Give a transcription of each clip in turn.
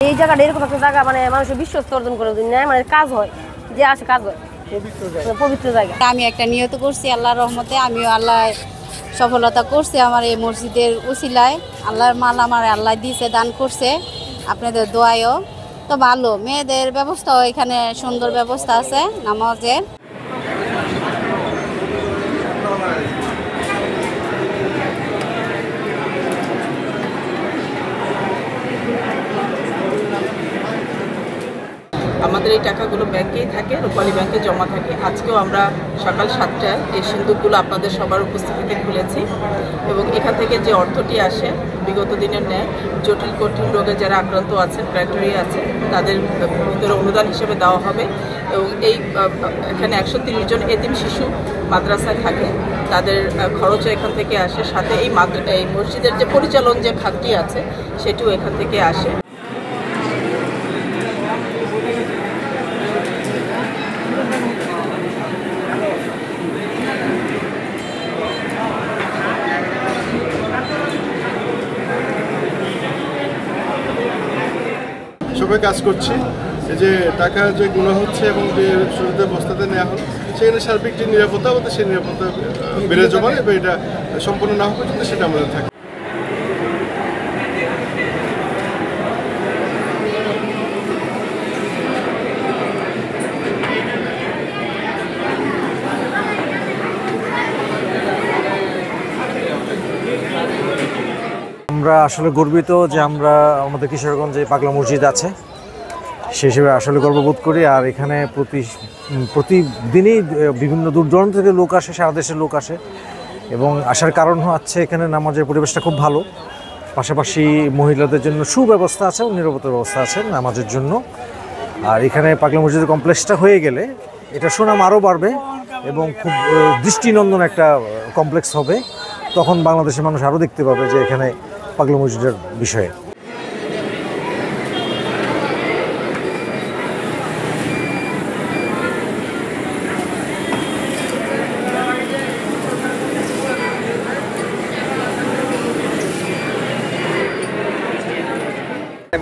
এই জায়গাটা এরকম একটা জায়গা মানে মানুষের বিশ্বস্ত অর্জন করে নেয়, মানে কাজ হয়, যে আসে কাজ হয়, পবিত্র জায়গা। আমি একটা নিয়ত করছি আল্লাহর রহমতে, আমিও আল্লাহ সফলতা করছে আমার এই মসজিদের উসিলায়। আল্লাহর মাল আমার আল্লাহ দিয়েছে, দান করছে, আপনাদের দোয়ায়ও তো ভালো। মেয়েদের ব্যবস্থাও এখানে সুন্দর ব্যবস্থা আছে নামাজের। আমাদের এই টাকাগুলো ব্যাংকেই থাকে, রূপালী ব্যাংকে জমা থাকে। আজকেও আমরা সকাল 7টায় এই সিন্দুকগুলো আপনাদের সবার উপস্থিতিতে খুলেছি এবং এখান থেকে যে অর্থটি আসে বিগত দিনের ন্যায় জটিল কঠিন রোগে যারা আক্রান্ত আছেন, ক্রাইটেরিয়া আছে, তাদের ভিতরে অনুদান হিসেবে দেওয়া হবে। এবং এই এখানে 130 জন এতিম শিশু মাদ্রাসায় থাকে, তাদের খরচও এখান থেকে আসে। সাথে এই মসজিদের যে পরিচালন যে খাতটি আছে সেটিও এখান থেকে আসে। সবাই কাজ করছি, এই যে টাকা যে গুলো হচ্ছে এবং যে শুরুতে বস্তাতে নেওয়া হলো সেখানে সার্বিক যে নিরাপত্তা হতো সেই নিরাপত্তা বেড়ে যাবে এবং এটা সম্পূর্ণ না হওয়া পর্যন্ত সেটা আমাদের থাকে। আমরা আসলে গর্বিত যে আমরা আমাদের কিশোরগঞ্জে পাগলা মসজিদ আছে সে হিসেবে আসলে গর্ববোধ করি। আর এখানে প্রতিদিনই বিভিন্ন দূর দূরান্ত থেকে লোক আসে, সারা দেশের লোক আসে এবং আসার কারণ হচ্ছে এখানে নামাজের পরিবেশটা খুব ভালো। পাশাপাশি মহিলাদের জন্য সুব্যবস্থা আছে এবং নিরাপত্তার ব্যবস্থা আছে নামাজের জন্য। আর এখানে পাগলা মসজিদের কমপ্লেক্সটা হয়ে গেলে এটা সুনাম আরও বাড়বে এবং খুব দৃষ্টিনন্দন একটা কমপ্লেক্স হবে। তখন বাংলাদেশের মানুষ আরও দেখতে পাবে যে এখানে পাগলা মসজিদের বিষয়ে।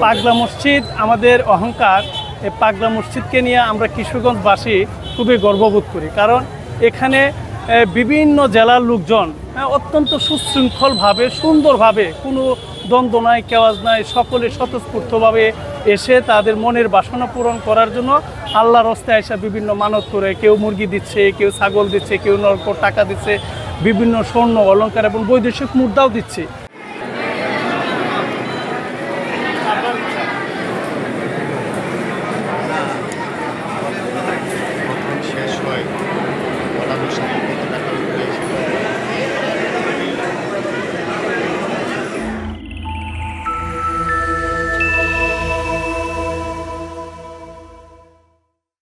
পাগলা মসজিদ আমাদের অহংকার। এই পাগলা মসজিদকে নিয়ে আমরা কিশোরগঞ্জবাসী খুবই গর্ববোধ করি, কারণ এখানে বিভিন্ন জেলার লোকজন অত্যন্ত সুশৃঙ্খলভাবে সুন্দরভাবে, কোনো দ্বন্দ্ব নাই, কেওয়াজ নাই, সকলে স্বতঃস্ফূর্তভাবে এসে তাদের মনের বাসনা পূরণ করার জন্য আল্লাহর রাস্তায় এসে বিভিন্ন মানত করে, কেউ মুরগি দিচ্ছে, কেউ ছাগল দিচ্ছে, কেউ নরকর টাকা দিচ্ছে, বিভিন্ন স্বর্ণ অলংকার এবং বৈদেশিক মুদ্রাও দিচ্ছে।